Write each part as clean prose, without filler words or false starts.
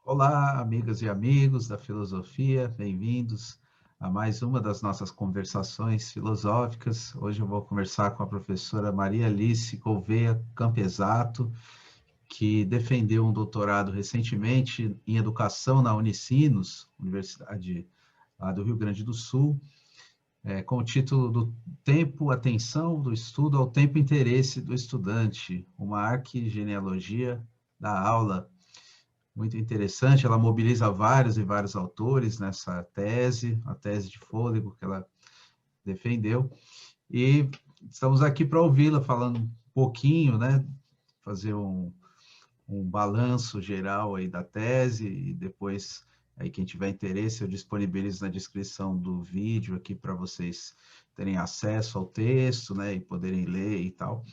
Olá, amigas e amigos da filosofia, bem-vindos a mais uma das nossas conversações filosóficas. Hoje eu vou conversar com a professora Maria Alice Gouveia Campesato, que defendeu um doutorado recentemente em educação na Unicinos, Universidade lá do Rio Grande do Sul, com o título do Tempo, Atenção do Estudo ao Tempo e Interesse do Estudante, uma arquigenealogia da aula. Muito interessante, ela mobiliza vários e vários autores nessa tese, a tese de fôlego que ela defendeu, e estamos aqui para ouvi-la falando um pouquinho, né, fazer um balanço geral aí da tese, e depois, aí quem tiver interesse, eu disponibilizo na descrição do vídeo aqui para vocês terem acesso ao texto, né, e poderem ler e tal.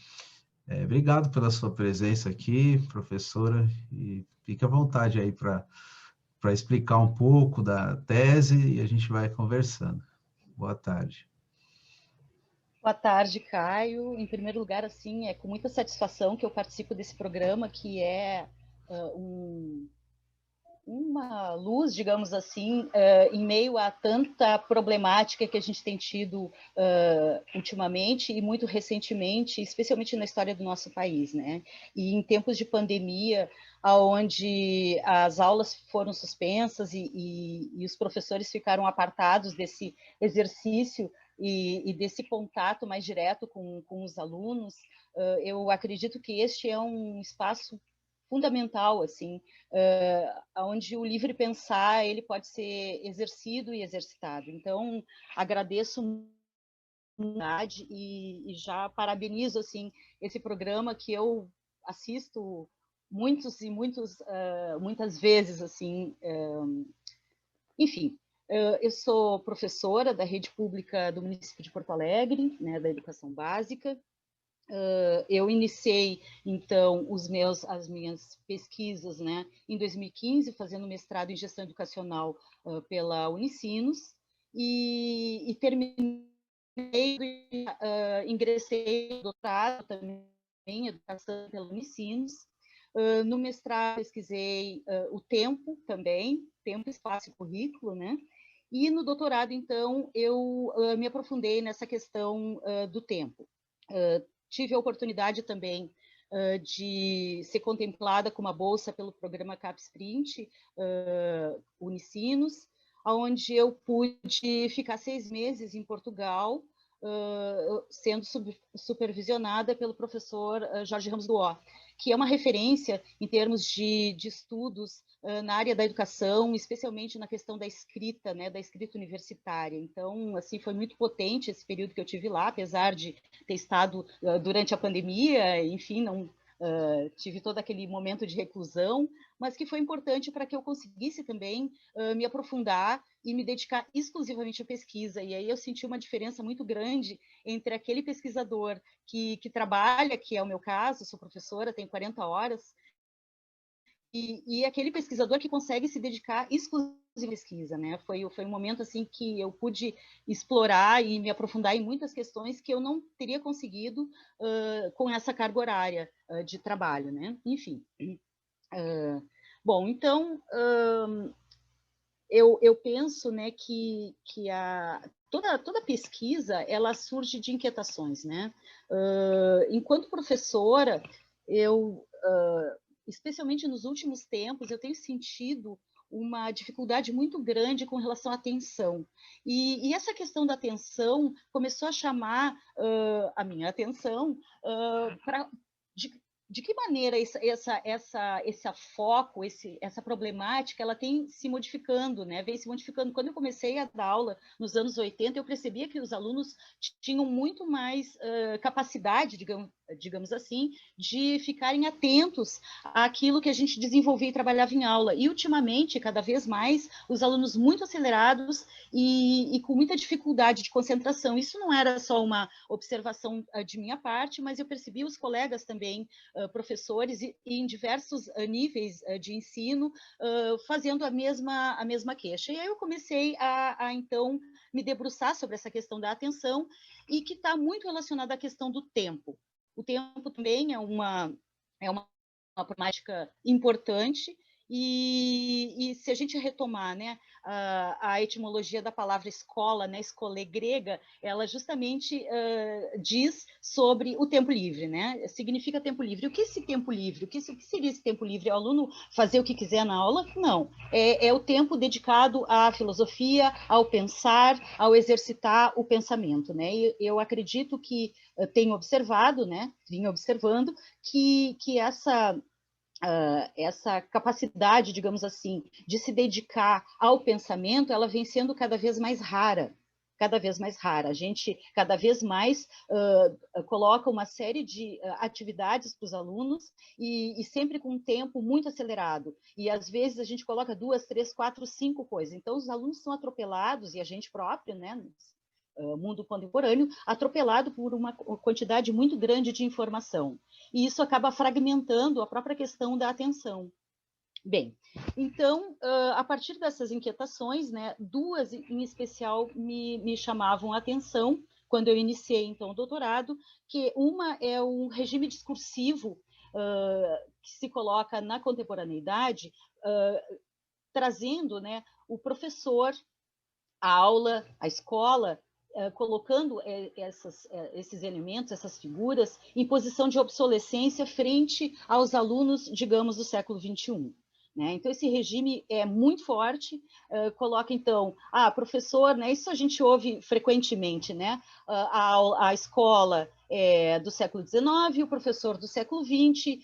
Obrigado pela sua presença aqui, professora, e fique à vontade aí para explicar um pouco da tese e a gente vai conversando. Boa tarde. Boa tarde, Caio. Em primeiro lugar, assim, é com muita satisfação que eu participo desse programa, que é uma luz, digamos assim, em meio a tanta problemática que a gente tem tido ultimamente e muito recentemente, especialmente na história do nosso país, né? E em tempos de pandemia, onde as aulas foram suspensas e os professores ficaram apartados desse exercício e desse contato mais direto com os alunos, eu acredito que este é um espaço fundamental, assim, onde o livre pensar ele pode ser exercido e exercitado. Então, agradeço e já parabenizo assim esse programa que eu assisto muitas vezes, assim, enfim. Eu sou professora da rede pública do município de Porto Alegre, né, da educação básica. Eu iniciei, então, as minhas pesquisas, né, em 2015, fazendo mestrado em gestão educacional pela Unicinos, e terminei, ingressei no doutorado também em educação pela Unicinos. No mestrado, pesquisei o tempo também, tempo, espaço e currículo, né? E no doutorado, então, eu me aprofundei nessa questão do tempo. Tive a oportunidade também de ser contemplada com uma bolsa pelo programa CapSprint Unicinos, onde eu pude ficar 6 meses em Portugal, sendo supervisionada pelo professor Jorge Ramos Duó, que é uma referência em termos de estudos na área da educação, especialmente na questão da escrita, né, da escrita universitária. Então, assim, foi muito potente esse período que eu tive lá, apesar de ter estado durante a pandemia, enfim, não tive todo aquele momento de reclusão, mas que foi importante para que eu conseguisse também me aprofundar e me dedicar exclusivamente à pesquisa. E aí eu senti uma diferença muito grande entre aquele pesquisador que trabalha, que é o meu caso, sou professora, tenho 40 horas, e aquele pesquisador que consegue se dedicar exclusivamente à pesquisa, né? Foi um momento assim que eu pude explorar e me aprofundar em muitas questões que eu não teria conseguido com essa carga horária de trabalho, né? Enfim. Bom, então eu penso, né, que toda pesquisa ela surge de inquietações, né? Enquanto professora, eu especialmente nos últimos tempos, eu tenho sentido uma dificuldade muito grande com relação à atenção. E essa questão da atenção começou a chamar a minha atenção para de que maneira esse foco, essa problemática, ela tem se modificando, né? Vem se modificando. Quando eu comecei a dar aula nos anos 80, eu percebia que os alunos tinham muito mais capacidade, digamos assim, de ficarem atentos àquilo que a gente desenvolvia e trabalhava em aula. E, ultimamente, cada vez mais, os alunos muito acelerados e com muita dificuldade de concentração. Isso não era só uma observação de minha parte, mas eu percebi os colegas também, professores, e em diversos níveis de ensino, fazendo a mesma queixa. E aí eu comecei então, me debruçar sobre essa questão da atenção, e que está muito relacionada à questão do tempo. O tempo também é uma problemática importante, E se a gente retomar, né, a etimologia da palavra escola, né, escolê grega, ela justamente diz sobre o tempo livre, né? Significa tempo livre. O que é esse tempo livre? O que seria esse tempo livre? É o aluno fazer o que quiser na aula? Não. É o tempo dedicado à filosofia, ao pensar, ao exercitar o pensamento, né? E eu acredito que tenho observado, né? Vim observando que essa capacidade, digamos assim, de se dedicar ao pensamento, ela vem sendo cada vez mais rara. Cada vez mais rara. A gente cada vez mais coloca uma série de atividades para os alunos e sempre com um tempo muito acelerado. E às vezes a gente coloca 2, 3, 4, 5 coisas. Então os alunos são atropelados, e a gente próprio, né? Mundo contemporâneo, atropelado por uma quantidade muito grande de informação. E isso acaba fragmentando a própria questão da atenção. Bem, então, a partir dessas inquietações, né, duas em especial me chamavam a atenção quando eu iniciei, então, o doutorado, que uma é um regime discursivo que se coloca na contemporaneidade, trazendo, né, o professor, a aula, a escola, colocando esses elementos, essas figuras, em posição de obsolescência frente aos alunos, digamos, do século XXI. Né? Então, esse regime é muito forte, coloca, então, professor, né, isso a gente ouve frequentemente, né? A escola é do século XIX, o professor do século XX,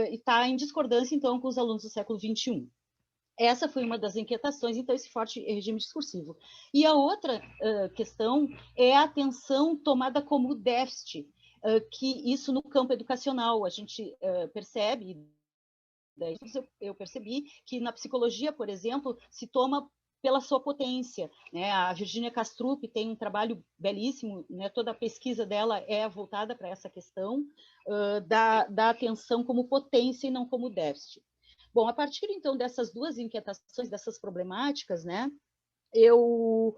e está em discordância, então, com os alunos do século XXI. Essa foi uma das inquietações, então, esse forte regime discursivo. E a outra questão é a atenção tomada como déficit, que isso no campo educacional a gente percebe, daí eu percebi que na psicologia, por exemplo, se toma pela sua potência, né? A Virginia Kastrup tem um trabalho belíssimo, né? Toda a pesquisa dela é voltada para essa questão da atenção como potência e não como déficit. Bom, a partir, então, dessas duas inquietações, dessas problemáticas, né, eu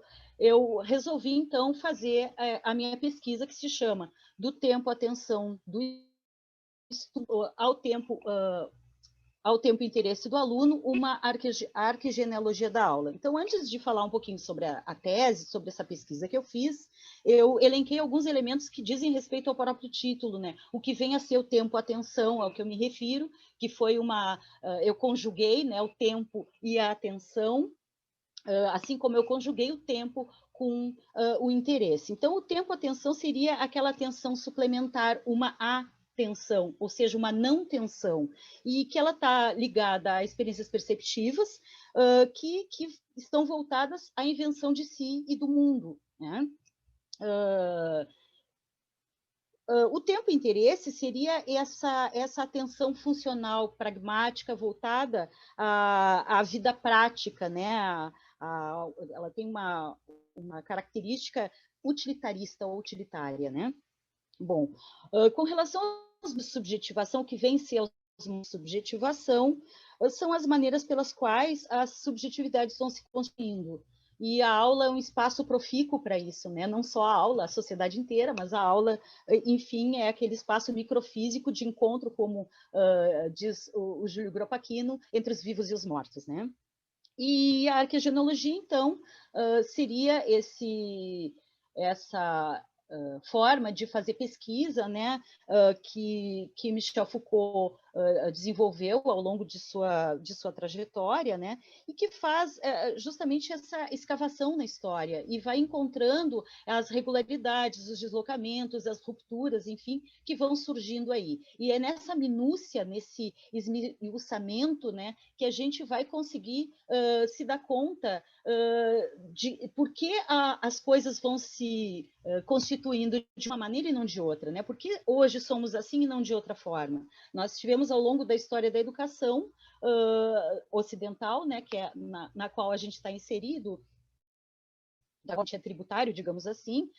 resolvi, então, fazer a minha pesquisa, que se chama Do Tempo, Atenção, ao Tempo, ao tempo e interesse do aluno, uma arquigenealogia da aula. Então, antes de falar um pouquinho sobre a tese, sobre essa pesquisa que eu fiz, eu elenquei alguns elementos que dizem respeito ao próprio título, né? O que vem a ser o tempo, atenção, ao que eu me refiro, que foi eu conjuguei, né, o tempo e a atenção, assim como eu conjuguei o tempo com o interesse. Então, o tempo, atenção, seria aquela atenção suplementar, uma atenção, ou seja, uma não tensão, e que ela está ligada a experiências perceptivas que estão voltadas à invenção de si e do mundo, né? O tempo e interesse seria essa atenção funcional, pragmática, voltada à vida prática, né? Ela tem uma característica utilitarista ou utilitária, né? Bom, com relação à subjetivação, o que vem ser a subjetivação são as maneiras pelas quais as subjetividades vão se construindo. E a aula é um espaço profícuo para isso, né? Não só a aula, a sociedade inteira, mas a aula, enfim, é aquele espaço microfísico de encontro, como diz o Júlio Gropachino, entre os vivos e os mortos, né? E a arquegenealogia, então, seria essa forma de fazer pesquisa, né, que Michel Foucault desenvolveu ao longo de sua trajetória, né, e que faz justamente essa escavação na história e vai encontrando as regularidades, os deslocamentos, as rupturas, enfim, que vão surgindo aí. E é nessa minúcia, nesse esmiuçamento, né, que a gente vai conseguir se dar conta de por que as coisas vão se constituindo de uma maneira e não de outra, né? Porque hoje somos assim e não de outra forma. Nós tivemos ao longo da história da educação ocidental, né, que é na qual a gente está inserido, da quantia tributário, digamos assim,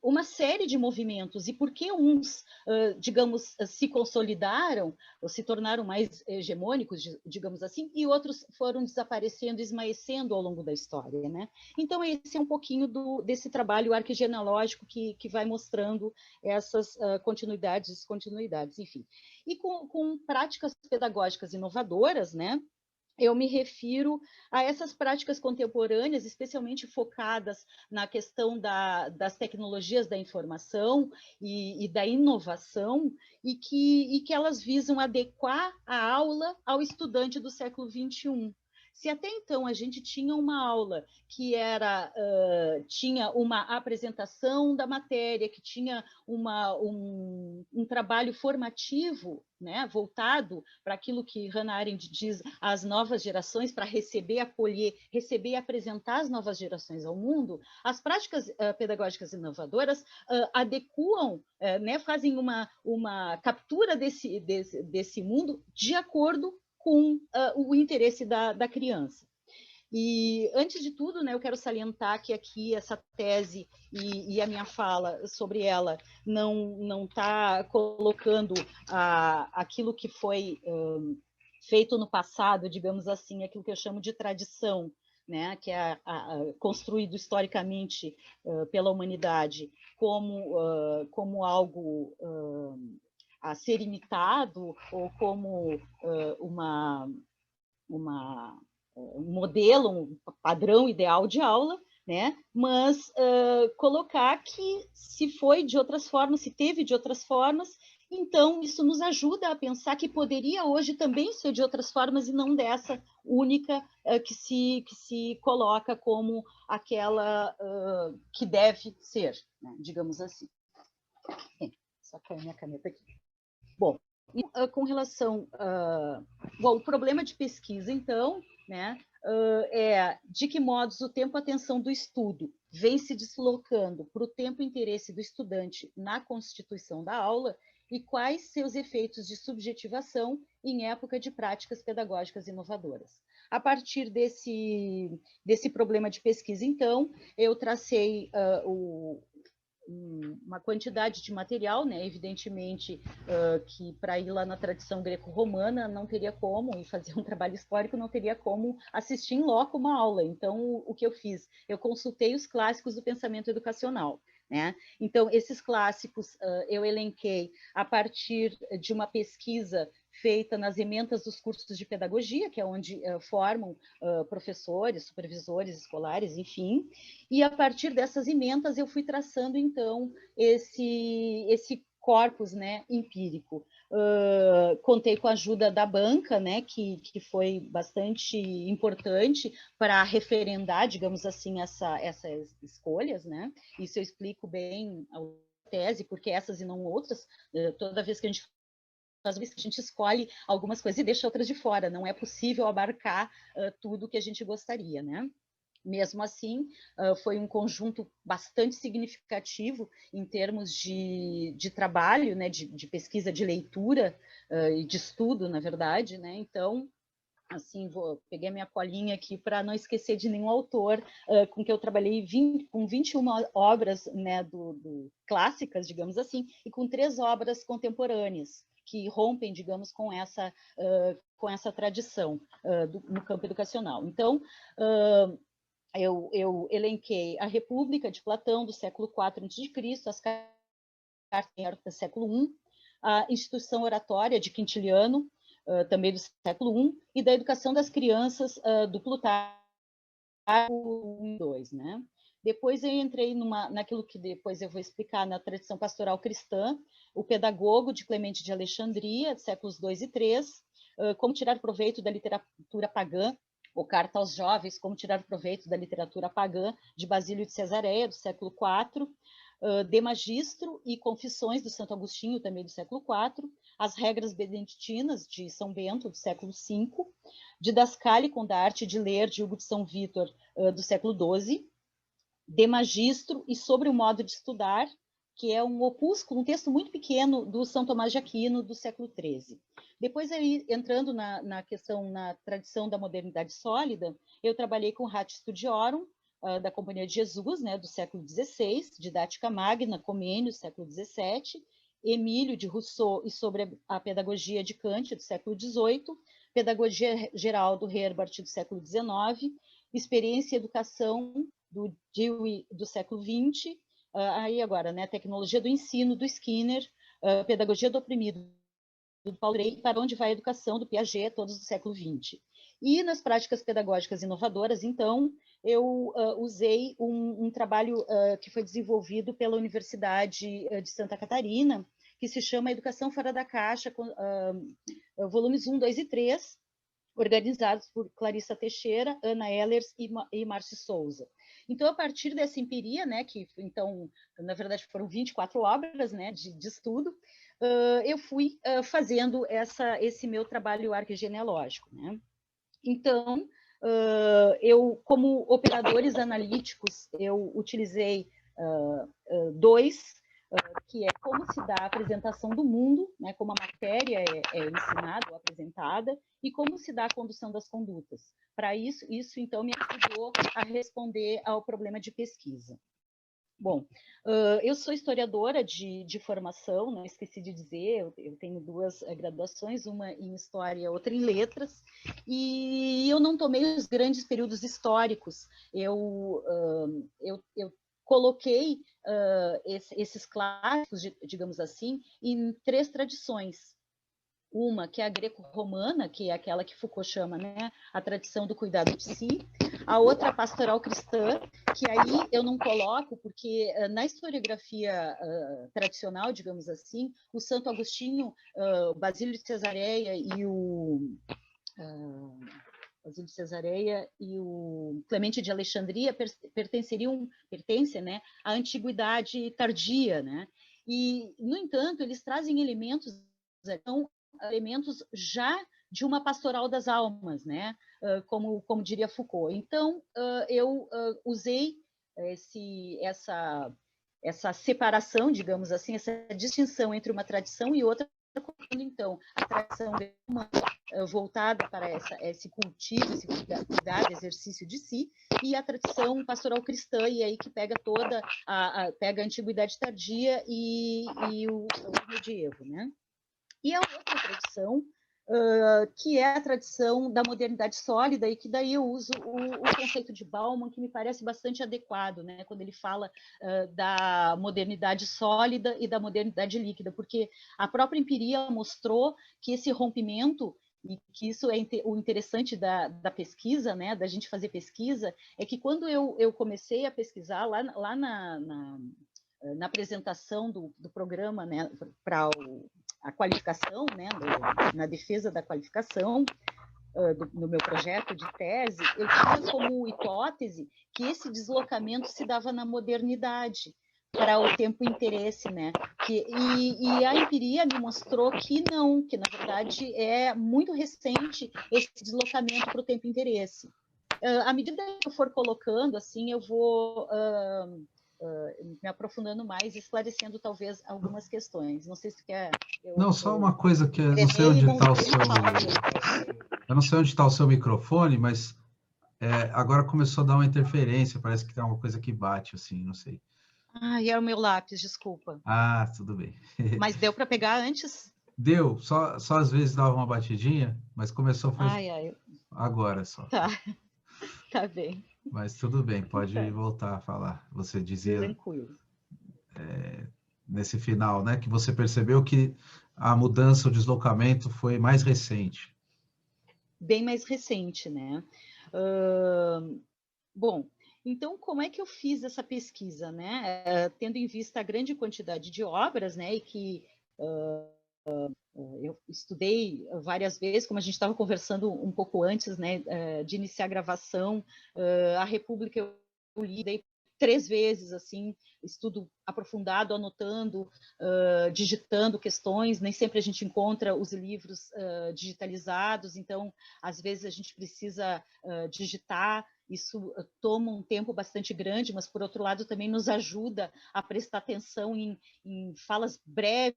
uma série de movimentos. E por que uns, digamos, se consolidaram, ou se tornaram mais hegemônicos, digamos assim, e outros foram desaparecendo, esmaecendo ao longo da história, né? Então, esse é um pouquinho desse trabalho arquegenealógico que vai mostrando essas continuidades, descontinuidades, enfim. E com práticas pedagógicas inovadoras, né? Eu me refiro a essas práticas contemporâneas, especialmente focadas na questão das tecnologias da informação e da inovação, e que elas visam adequar a aula ao estudante do século XXI. Se até então a gente tinha uma aula que tinha uma apresentação da matéria, que tinha um trabalho formativo, né, voltado para aquilo que Hannah Arendt diz, as novas gerações, para receber, acolher, receber e apresentar as novas gerações ao mundo, as práticas pedagógicas inovadoras adequam, né, fazem uma captura desse mundo de acordo com o interesse da criança. E, antes de tudo, né, eu quero salientar que aqui essa tese e a minha fala sobre ela não está colocando aquilo que foi feito no passado, digamos assim, aquilo que eu chamo de tradição, né, que é construído historicamente pela humanidade como algo a ser imitado ou como um modelo, um padrão ideal de aula, né? Mas colocar que se foi de outras formas, se teve de outras formas, então isso nos ajuda a pensar que poderia hoje também ser de outras formas e não dessa única que se coloca como aquela que deve ser, né? Digamos assim. Só caiu minha caneta aqui. Bom, e, com relação bom, o problema de pesquisa, então, né, é de que modos o tempo e atenção do estudo vem se deslocando para o tempo e interesse do estudante na constituição da aula e quais seus efeitos de subjetivação em época de práticas pedagógicas inovadoras. A partir desse problema de pesquisa, então, eu tracei uma quantidade de material, né? Evidentemente que para ir lá na tradição greco-romana não teria como, e fazer um trabalho histórico não teria como assistir em loco uma aula. Então, o que eu fiz? Eu consultei os clássicos do pensamento educacional. Né? Então, esses clássicos eu elenquei a partir de uma pesquisa feita nas ementas dos cursos de pedagogia, que é onde formam professores, supervisores escolares, enfim, e a partir dessas ementas eu fui traçando, então, esse corpus, né, empírico. Contei com a ajuda da banca, né, que foi bastante importante para referendar, digamos assim, essas escolhas, né? Isso eu explico bem a tese, porque essas e não outras, toda vez que a gente escolhe algumas coisas e deixa outras de fora, não é possível abarcar tudo que a gente gostaria, né? Mesmo assim, foi um conjunto bastante significativo em termos de trabalho, né, de pesquisa, de leitura e de estudo, na verdade, né? Então, assim, peguei a minha colinha aqui para não esquecer de nenhum autor com que eu trabalhei com 21 obras, né, clássicas, digamos assim, e com 3 obras contemporâneas que rompem, digamos, com essa tradição no campo educacional. Então, eu elenquei a República de Platão, do século IV a.C., as cartas do século I, a instituição oratória de Quintiliano, também do século I, e da educação das crianças do Plutarco I e II, né? Depois eu entrei naquilo que depois eu vou explicar na tradição pastoral cristã, o Pedagogo de Clemente de Alexandria, séculos II e III, como tirar proveito da literatura pagã, ou Carta aos Jovens, como tirar proveito da literatura pagã, de Basílio de Cesareia, do século IV, De Magistro e Confissões, do Santo Agostinho, também do século IV, As Regras Beneditinas, de São Bento, do século V, Didascalicon da Arte de Ler, de Hugo de São Vítor, do século XII, De Magistro e Sobre o Modo de Estudar, que é um opúsculo, um texto muito pequeno do São Tomás de Aquino, do século XIII. Depois, aí, entrando na tradição da modernidade sólida, eu trabalhei com Ratio Studiorum, da Companhia de Jesus, né, do século XVI, Didática Magna, Comênio, século XVII, Emílio de Rousseau e sobre a Pedagogia de Kant, do século XVIII, Pedagogia Geral do Herbart, do século XIX, Experiência e Educação, do Dewey, do século XX, aí agora, né, Tecnologia do Ensino, do Skinner, Pedagogia do Oprimido, do Paulo Freire, Para Onde Vai a Educação, do Piaget, todos do século XX. E nas práticas pedagógicas inovadoras, então, eu usei um trabalho que foi desenvolvido pela Universidade de Santa Catarina, que se chama Educação Fora da Caixa, volumes 1, 2 e 3, organizados por Clarissa Teixeira, Ana Ehlers e Márcio Souza. Então, a partir dessa empiria, né, que, então, na verdade, foram 24 obras, né, de estudo, eu fui fazendo esse meu trabalho arquegenealógico, né? Então, eu, como operadores analíticos, eu utilizei dois, que é como se dá a apresentação do mundo, né, como a matéria é ensinada ou apresentada, e como se dá a condução das condutas. Para isso, então, me ajudou a responder ao problema de pesquisa. Bom, eu sou historiadora de formação, não esqueci de dizer, eu tenho 2 graduações, uma em História, outra em Letras, e eu não tomei os grandes períodos históricos, eu coloquei esses clássicos, digamos assim, em 3 tradições. Uma que é a greco-romana, que é aquela que Foucault chama, né, a tradição do cuidado de si. A outra, a pastoral cristã, que aí eu não coloco, porque na historiografia tradicional, digamos assim, o Santo Agostinho, Basílio de Cesareia e o Basílio de Cesareia e o Clemente de Alexandria pertencem, né, à antiguidade tardia, né? E, no entanto, eles trazem elementos já de uma pastoral das almas, né? Como diria Foucault. Então, eu usei essa separação, digamos assim, essa distinção entre uma tradição e outra, então, a tradição voltada para esse cultivo, esse cuidado, exercício de si, e a tradição pastoral cristã, e aí que pega pega a antiguidade tardia e o medievo, né? E a outra tradição, que é a tradição da modernidade sólida, e que daí eu uso o conceito de Bauman, que me parece bastante adequado, né, quando ele fala da modernidade sólida e da modernidade líquida, porque a própria empiria mostrou que esse rompimento, e que isso é o interessante da pesquisa, né, da gente fazer pesquisa, é que quando eu comecei a pesquisar, lá na apresentação do programa, né, para a qualificação, né, na defesa da qualificação, no meu projeto de tese, eu tinha como hipótese que esse deslocamento se dava na modernidade, para o tempo interesse, né? E a empiria me mostrou que não, que na verdade é muito recente esse deslocamento para o tempo interesse. À medida que eu for colocando, assim, eu vou me aprofundando mais, esclarecendo talvez algumas questões. Não sei se quer... Não, só uma coisa que eu não sei onde está o seu... Eu não sei onde está o seu microfone, mas agora começou a dar uma interferência, parece que tem uma coisa que bate, assim, não sei. Ah, e era o meu lápis, desculpa. Ah, tudo bem. Mas deu para pegar antes? Deu, só às vezes dava uma batidinha, mas começou agora só. Tá, tá bem. Mas tudo bem, pode Tá. voltar a falar. Você dizia... Tranquilo. Nesse final, né, que você percebeu que a mudança, o deslocamento foi mais recente. Bem mais recente, né? Bom, então, como é que eu fiz essa pesquisa, né? Tendo em vista a grande quantidade de obras, né, e que eu estudei várias vezes, como a gente estava conversando um pouco antes, né, de iniciar a gravação, a República eu li 3 vezes, assim, estudo aprofundado, anotando, digitando questões, nem sempre a gente encontra os livros digitalizados, então, às vezes a gente precisa digitar, isso toma um tempo bastante grande, mas, por outro lado, também nos ajuda a prestar atenção em falas breves,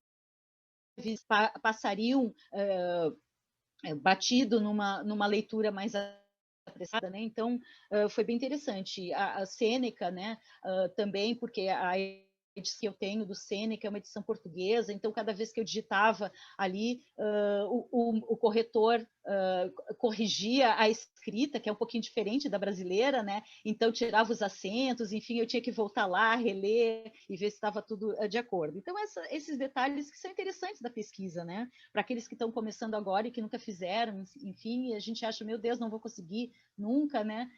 passariam batido numa leitura mais apressada, né? Então, foi bem interessante. A Sêneca, né, também, porque a edição que eu tenho do Sêneca é uma edição portuguesa, então cada vez que eu digitava ali, o corretor corrigia a escrita, que é um pouquinho diferente da brasileira, né? Então tirava os acentos, enfim, eu tinha que voltar lá, reler e ver se estava tudo de acordo. Então esses detalhes que são interessantes da pesquisa, né? Para aqueles que estão começando agora e que nunca fizeram, enfim, a gente acha, meu Deus, não vou conseguir nunca, né?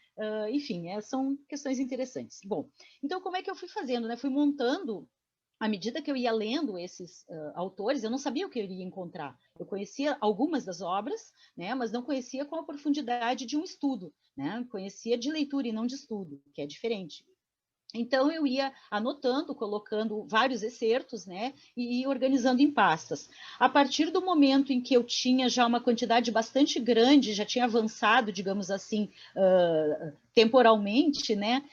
Enfim, são questões interessantes. Bom, então como é que eu fui fazendo, né? Fui montando à medida que eu ia lendo esses autores, eu não sabia o que eu iria encontrar. Eu conhecia algumas das obras, né, mas não conhecia com a profundidade de um estudo, né? Conhecia de leitura e não de estudo, que é diferente. Então, eu ia anotando, colocando vários excertos, né, e organizando em pastas. A partir do momento em que eu tinha já uma quantidade bastante grande, já tinha avançado, digamos assim, temporalmente, né,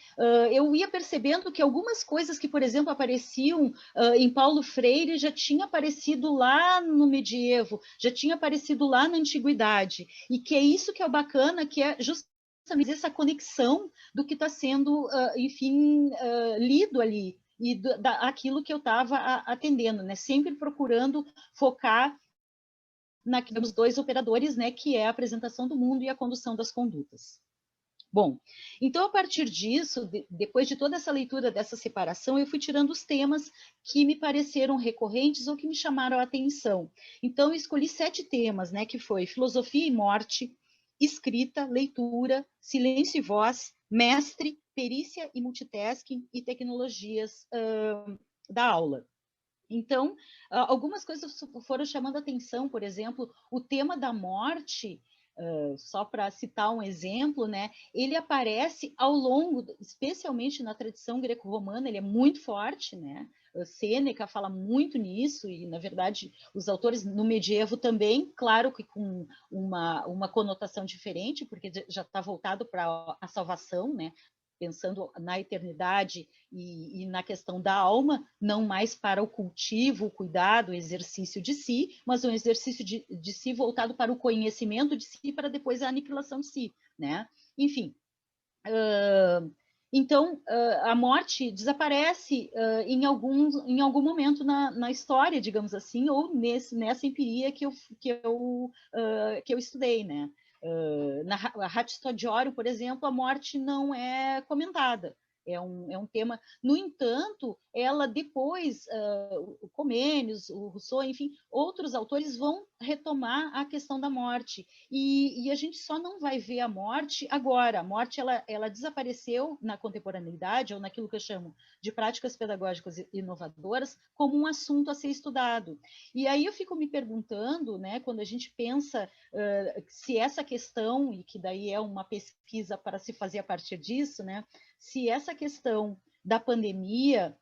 eu ia percebendo que algumas coisas que, por exemplo, apareciam em Paulo Freire já tinha aparecido lá no medievo, já tinha aparecido lá na antiguidade, e que é isso que é o bacana, que é justamente essa conexão do que está sendo, enfim, lido ali, e aquilo que eu estava atendendo, né? Sempre procurando focar nos dois operadores, né? Que é a apresentação do mundo e a condução das condutas. Bom, então, a partir disso, depois de toda essa leitura dessa separação, eu fui tirando os temas que me pareceram recorrentes ou que me chamaram a atenção. Então, eu escolhi 7 temas, né? Que foi filosofia e morte, escrita, leitura, silêncio e voz, mestre, perícia e multitasking e tecnologias da aula. Então, algumas coisas foram chamando a atenção, por exemplo, o tema da morte, só para citar um exemplo, né, ele aparece ao longo, especialmente na tradição greco-romana, ele é muito forte, né? Sêneca fala muito nisso, e, na verdade, os autores no medievo também, claro que com uma conotação diferente, porque já está voltado para a salvação, né? Pensando na eternidade e na questão da alma, não mais para o cultivo, o cuidado, o exercício de si, mas um exercício de si voltado para o conhecimento de si, para depois a aniquilação de si, né? Enfim, então, a morte desaparece em algum momento na história, digamos assim, ou nessa empiria que eu estudei, né? Na Ratstodioro, por exemplo, a morte não é comentada. É um tema. No entanto, ela depois, o Comênios, o Rousseau, enfim, outros autores vão retomar a questão da morte. E a gente só não vai ver a morte agora. A morte ela desapareceu na contemporaneidade, ou naquilo que eu chamo de práticas pedagógicas inovadoras, como um assunto a ser estudado. E aí eu fico me perguntando, né, quando a gente pensa se essa questão, e que daí é uma pesquisa para se fazer a partir disso, né, se essa questão da pandemia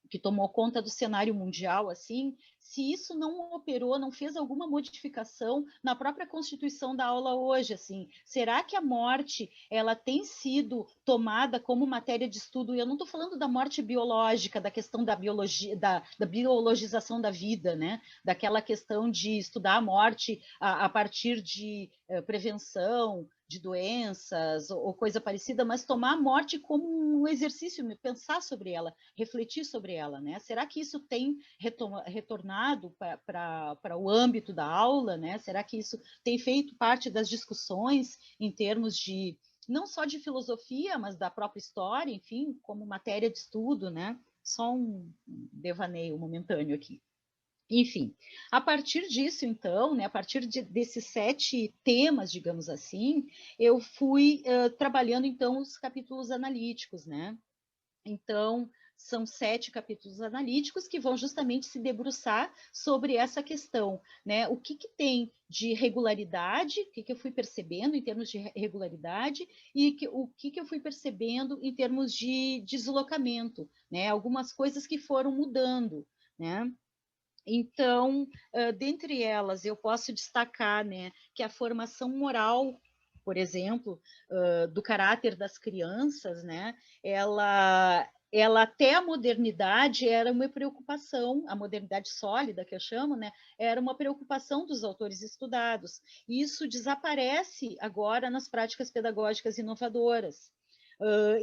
que tomou conta do cenário mundial, assim, se isso não operou, não fez alguma modificação na própria constituição da aula hoje, assim, será que a morte ela tem sido tomada como matéria de estudo? E eu não estou falando da morte biológica, da questão da biologia, da biologização da vida, né? Daquela questão de estudar a morte a partir de prevenção de doenças ou coisa parecida, mas tomar a morte como um exercício, pensar sobre ela, refletir sobre ela, né? Será que isso tem retornado para o âmbito da aula, né? Será que isso tem feito parte das discussões em termos de não só de filosofia, mas da própria história, enfim, como matéria de estudo, né? Só um devaneio momentâneo aqui. Enfim, a partir disso, então, né, a partir desses 7 temas, digamos assim, eu fui trabalhando, então, os capítulos analíticos, né? Então, são 7 capítulos analíticos que vão justamente se debruçar sobre essa questão, né? O que tem de regularidade, o que eu fui percebendo em termos de regularidade, e o que eu fui percebendo em termos de deslocamento, né? Algumas coisas que foram mudando, né? Então, dentre elas, eu posso destacar, né, que a formação moral, por exemplo, do caráter das crianças, né, ela até a modernidade era uma preocupação, a modernidade sólida que eu chamo, né, era uma preocupação dos autores estudados. E isso desaparece agora nas práticas pedagógicas inovadoras.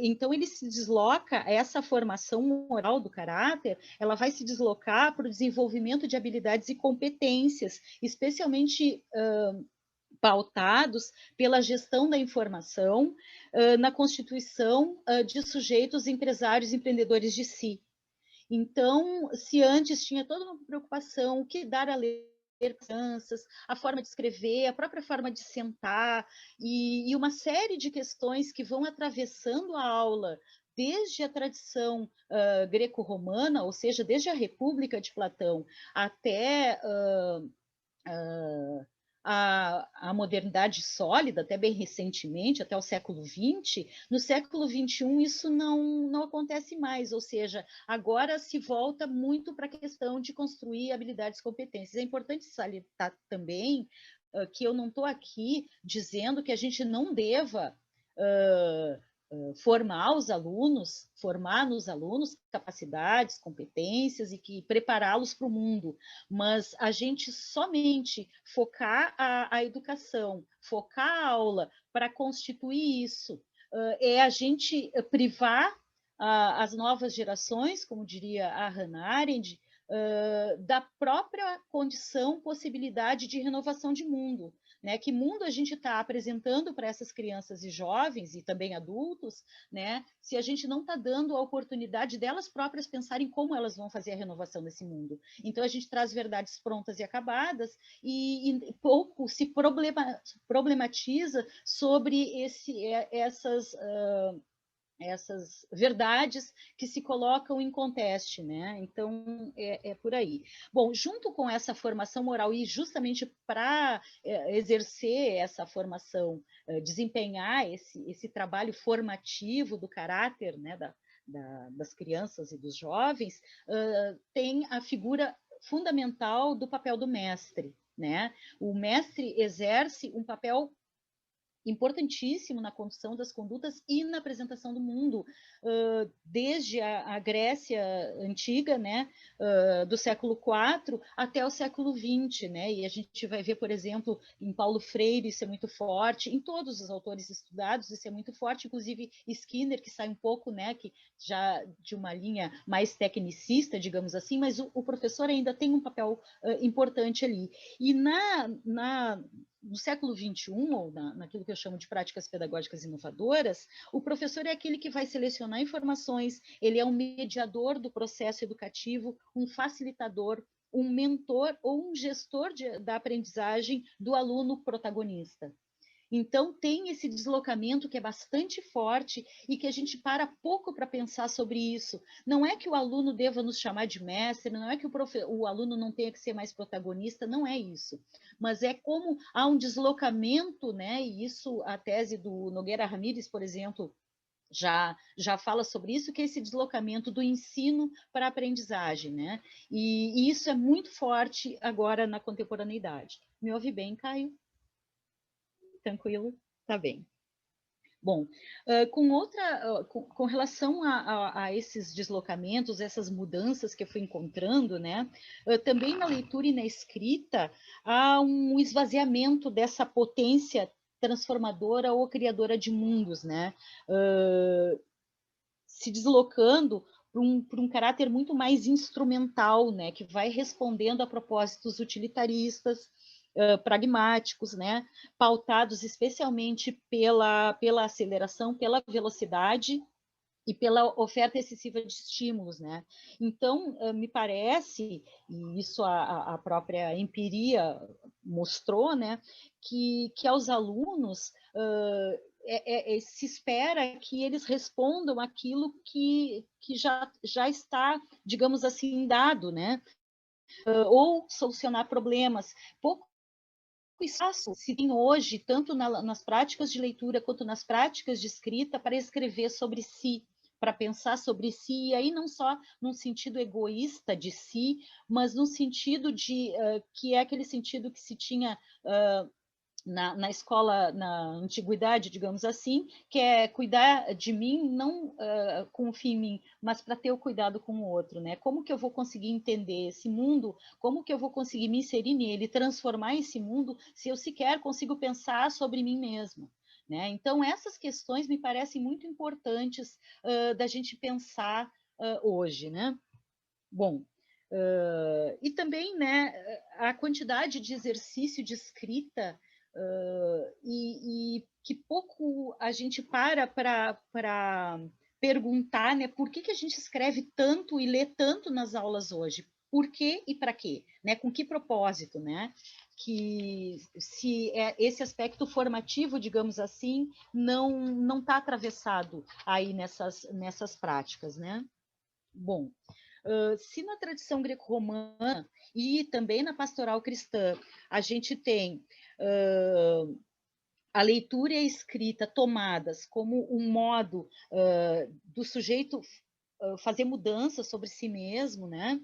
Então, ele se desloca, essa formação moral do caráter, ela vai se deslocar para o desenvolvimento de habilidades e competências, especialmente pautados pela gestão da informação, na constituição de sujeitos empresários empreendedores de si. Então, se antes tinha toda uma preocupação, o que dar a ler crianças, a forma de escrever, a própria forma de sentar, e uma série de questões que vão atravessando a aula, desde a tradição greco-romana, ou seja, desde a República de Platão até a modernidade sólida, até bem recentemente, até o século XX, no século XXI isso não acontece mais, ou seja, agora se volta muito para a questão de construir habilidades e competências. É importante salientar também que eu não estou aqui dizendo que a gente não deva formar nos alunos capacidades, competências e que prepará-los para o mundo, mas a gente somente focar a educação, focar a aula para constituir isso, é a gente privar as novas gerações, como diria a Hannah Arendt, da própria condição, possibilidade de renovação de mundo. Né, que mundo a gente está apresentando para essas crianças e jovens, e também adultos, né, se a gente não está dando a oportunidade delas próprias pensarem como elas vão fazer a renovação desse mundo. Então, a gente traz verdades prontas e acabadas, e pouco se problematiza sobre essas verdades que se colocam em conteste, né? Então, é por aí. Bom, junto com essa formação moral e justamente para exercer essa formação, desempenhar esse trabalho formativo do caráter, né, das crianças e dos jovens, tem a figura fundamental do papel do mestre, né? O mestre exerce um papel importantíssimo na condução das condutas e na apresentação do mundo, desde a Grécia antiga, né, do século IV até o século XX, né, e a gente vai ver, por exemplo, em Paulo Freire isso é muito forte, em todos os autores estudados isso é muito forte, inclusive Skinner, que sai um pouco, né, que já de uma linha mais tecnicista, digamos assim, mas o professor ainda tem um papel importante ali. E no século XXI, ou naquilo que eu chamo de práticas pedagógicas inovadoras, o professor é aquele que vai selecionar informações, ele é um mediador do processo educativo, um facilitador, um mentor ou um gestor da aprendizagem do aluno protagonista. Então, tem esse deslocamento que é bastante forte e que a gente para pouco para pensar sobre isso. Não é que o aluno deva nos chamar de mestre, não é que o aluno não tenha que ser mais protagonista, não é isso. Mas é como há um deslocamento, né? E isso, a tese do Nogueira Ramírez, por exemplo, já fala sobre isso, que é esse deslocamento do ensino para a aprendizagem, né? E isso é muito forte agora na contemporaneidade. Me ouve bem, Caio? Tranquilo? Tá bem. Bom, com relação a esses deslocamentos, essas mudanças que eu fui encontrando, né, também na leitura e na escrita, há um esvaziamento dessa potência transformadora ou criadora de mundos, né, se deslocando para um caráter muito mais instrumental, né, que vai respondendo a propósitos utilitaristas, pragmáticos, né, pautados especialmente pela aceleração, pela velocidade e pela oferta excessiva de estímulos, né? Então, me parece, e isso a própria empiria mostrou, né, que aos alunos se espera que eles respondam aquilo que já está, digamos assim, dado, né? Ou solucionar problemas. Pouco espaço se tem hoje, tanto nas práticas de leitura quanto nas práticas de escrita, para escrever sobre si, para pensar sobre si, e aí não só num sentido egoísta de si, mas num sentido que é aquele sentido que se tinha na escola, na antiguidade, digamos assim, que é cuidar de mim, não com o fim em mim, mas para ter o cuidado com o outro, né? Como que eu vou conseguir entender esse mundo? Como que eu vou conseguir me inserir nele, transformar esse mundo, se eu sequer consigo pensar sobre mim mesmo? Né? Então, essas questões me parecem muito importantes da gente pensar hoje, né? Bom, e também, né, a quantidade de exercício de escrita e que pouco a gente para perguntar, né, por que a gente escreve tanto e lê tanto nas aulas hoje? Por quê e para quê? Né? Com que propósito, né? Que se esse aspecto formativo, digamos assim, não está atravessado aí nessas práticas, né? Bom, se na tradição greco-romana e também na pastoral cristã a gente tem a leitura e a escrita tomadas como um modo do sujeito fazer mudanças sobre si mesmo, né?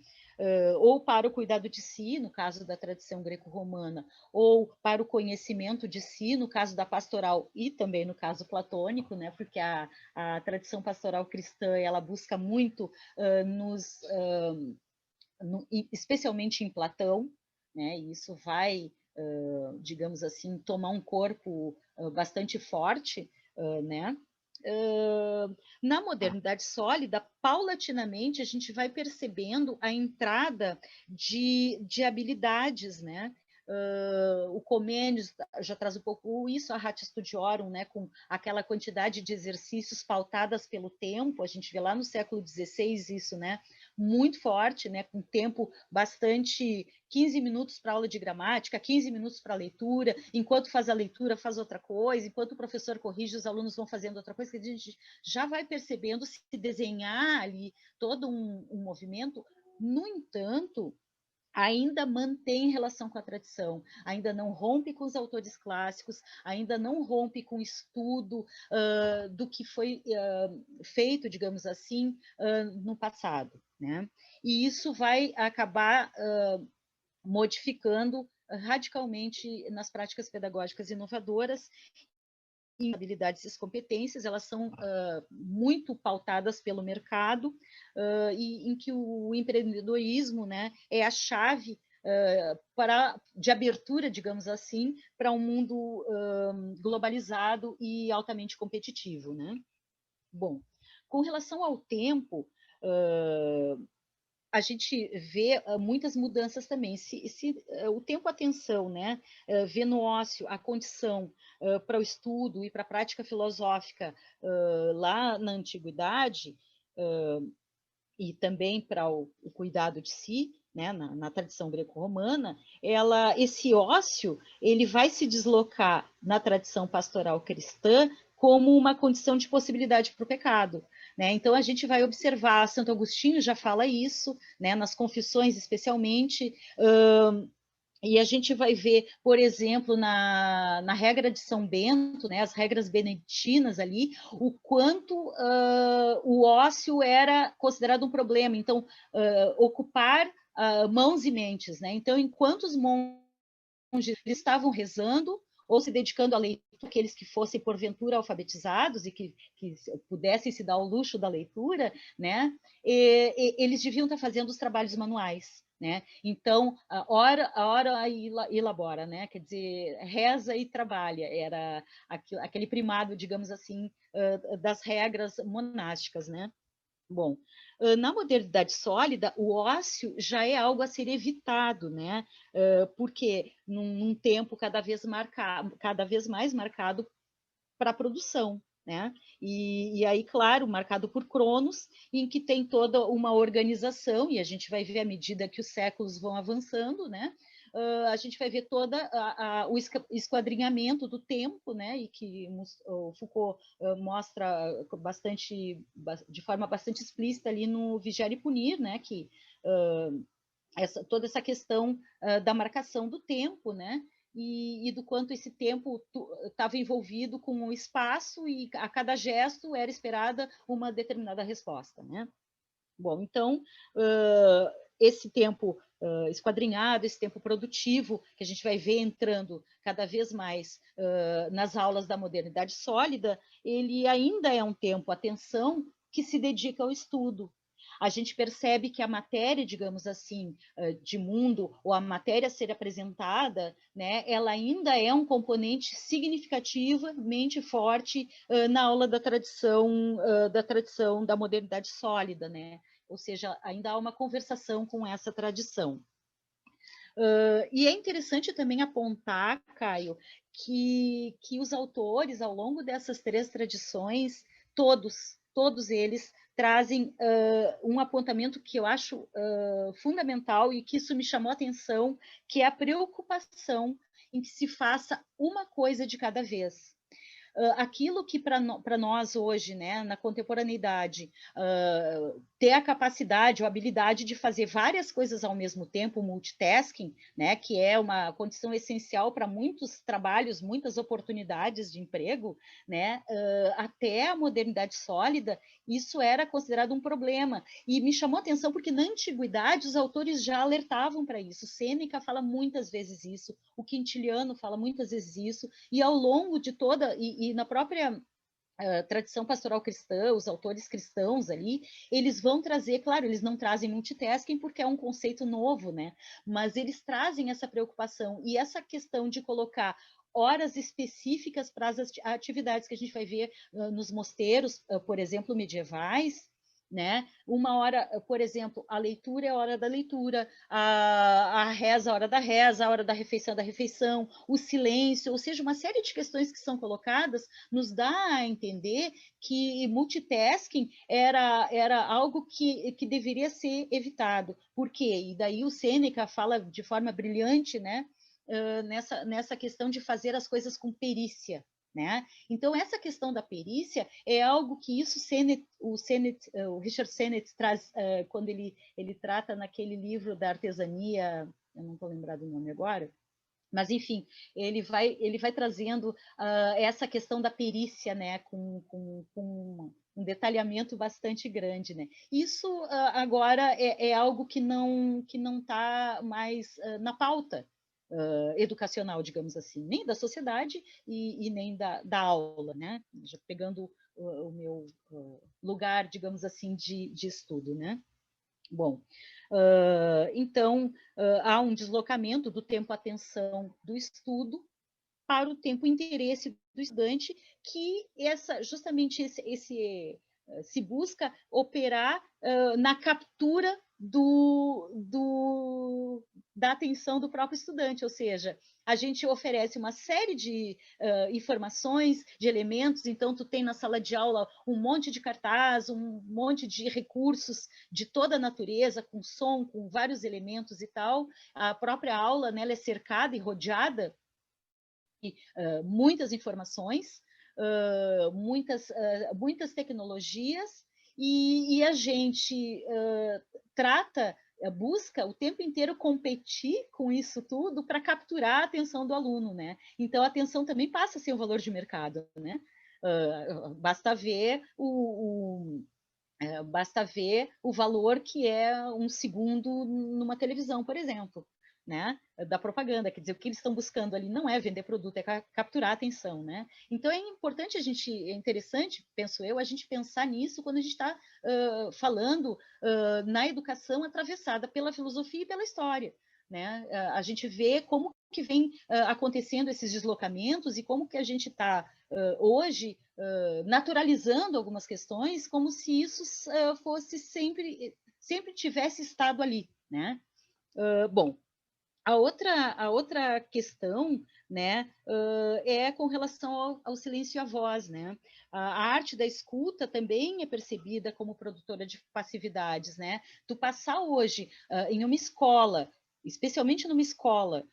Ou para o cuidado de si, no caso da tradição greco-romana, ou para o conhecimento de si, no caso da pastoral e também no caso platônico, né? Porque a tradição pastoral cristã ela busca muito especialmente em Platão, né? E isso vai, digamos assim, tomar um corpo bastante forte, né? Na modernidade sólida, paulatinamente, a gente vai percebendo a entrada de habilidades, né? O Comênios já traz um pouco isso, a Ratio Studiorum, né, com aquela quantidade de exercícios pautadas pelo tempo, a gente vê lá no século XVI isso, né, muito forte, né, com tempo bastante, 15 minutos para aula de gramática, 15 minutos para leitura, enquanto faz a leitura faz outra coisa, enquanto o professor corrige, os alunos vão fazendo outra coisa, que a gente já vai percebendo se desenhar ali todo um movimento. No entanto, ainda mantém relação com a tradição, ainda não rompe com os autores clássicos, ainda não rompe com o estudo do que foi feito, digamos assim, no passado, né? E isso vai acabar modificando radicalmente nas práticas pedagógicas inovadoras e habilidades e competências, elas são muito pautadas pelo mercado e em que o empreendedorismo, né, é a chave de abertura, digamos assim, para um mundo globalizado e altamente competitivo, né? Bom, com relação ao tempo, a gente vê muitas mudanças também. Se o tempo, atenção, né, vê no ócio a condição para o estudo e para a prática filosófica lá na antiguidade e também para o cuidado de si, né, na tradição greco-romana, esse ócio ele vai se deslocar na tradição pastoral cristã como uma condição de possibilidade para o pecado. Né? Então, a gente vai observar, Santo Agostinho já fala isso, né, nas Confissões especialmente, e a gente vai ver, por exemplo, na regra de São Bento, né, as regras beneditinas ali, o quanto o ócio era considerado um problema. Então, ocupar mãos e mentes. Né? Então, enquanto os monges estavam rezando ou se dedicando à leitura, aqueles que fossem porventura alfabetizados e que pudessem se dar ao luxo da leitura, né, eles deviam estar fazendo os trabalhos manuais. Né? Então, a hora e elabora, né? Quer dizer, reza e trabalha, era aquele primado, digamos assim, das regras monásticas. Né? Bom, na modernidade sólida, o ócio já é algo a ser evitado, né? Porque num tempo cada vez mais marcado para a produção, né? E aí, claro, marcado por Cronos, em que tem toda uma organização, e a gente vai ver à medida que os séculos vão avançando, né? A gente vai ver todo o esquadrinhamento do tempo, né? E que o Foucault mostra de forma bastante explícita ali no Vigiar e Punir, né? Que toda essa questão da marcação do tempo, né? E do quanto esse tempo estava envolvido com o espaço e a cada gesto era esperada uma determinada resposta, né? Bom, então, esse tempo esquadrinhado, esse tempo produtivo, que a gente vai ver entrando cada vez mais nas aulas da modernidade sólida, ele ainda é um tempo, atenção, que se dedica ao estudo. A gente percebe que a matéria, digamos assim, de mundo, ou a matéria a ser apresentada, né, ela ainda é um componente significativamente forte na aula da tradição da modernidade sólida, né? Ou seja, ainda há uma conversação com essa tradição. E é interessante também apontar, Caio, que os autores, ao longo dessas 3 tradições, todos eles trazem um apontamento que eu acho fundamental e que isso me chamou a atenção, que é a preocupação em que se faça uma coisa de cada vez. Aquilo que para nós hoje, né, na contemporaneidade, ter a capacidade ou habilidade de fazer várias coisas ao mesmo tempo, multitasking, né, que é uma condição essencial para muitos trabalhos, muitas oportunidades de emprego, né, até a modernidade sólida, isso era considerado um problema. E me chamou a atenção porque na antiguidade os autores já alertavam para isso. Sêneca fala muitas vezes isso, o Quintiliano fala muitas vezes isso, e ao longo de toda, e na própria tradição pastoral cristã, os autores cristãos ali, eles vão trazer, claro, eles não trazem multitasking porque é um conceito novo, né? Mas eles trazem essa preocupação e essa questão de colocar horas específicas para as atividades que a gente vai ver nos mosteiros, por exemplo, medievais, né? Uma hora, por exemplo, a leitura é a hora da leitura, a reza é a hora da reza, a hora da refeição, o silêncio, ou seja, uma série de questões que são colocadas nos dá a entender que multitasking era algo que deveria ser evitado. Por quê? E daí o Sêneca fala de forma brilhante, né? Nessa questão de fazer as coisas com perícia. Né? Então, essa questão da perícia é algo que isso o Richard Sennett traz quando ele trata naquele livro da artesania, eu não estou lembrado o nome agora, mas, enfim, ele vai trazendo essa questão da perícia, né, com um detalhamento bastante grande. Né? Isso agora é algo que não está mais na pauta educacional, digamos assim, nem da sociedade e nem da aula, né? Já pegando o meu lugar, digamos assim, de estudo, né? Bom, então há um deslocamento do tempo atenção do estudo para o tempo interesse do estudante, que justamente se busca operar na captura da atenção do próprio estudante, ou seja, a gente oferece uma série de informações, de elementos, então tu tem na sala de aula um monte de cartaz, um monte de recursos de toda a natureza, com som, com vários elementos e tal, a própria aula, né, ela é cercada e rodeada muitas informações, muitas tecnologias, e a gente busca o tempo inteiro competir com isso tudo para capturar a atenção do aluno, né? Então, a atenção também passa a ser um valor de mercado, né? Basta ver basta ver o valor que é um segundo numa televisão, por exemplo, né? Da propaganda, quer dizer, o que eles estão buscando ali não é vender produto, é capturar a atenção, né? Então é importante é interessante, penso eu, a gente pensar nisso quando a gente está falando na educação atravessada pela filosofia e pela história, né? A gente vê como que vem acontecendo esses deslocamentos e como que a gente está hoje naturalizando algumas questões como se isso fosse sempre tivesse estado ali, né? Bom, a outra questão, né, é com relação ao silêncio e à voz, né? A arte da escuta também é percebida como produtora de passividades, né? Tu passar hoje em uma escola, especialmente numa escola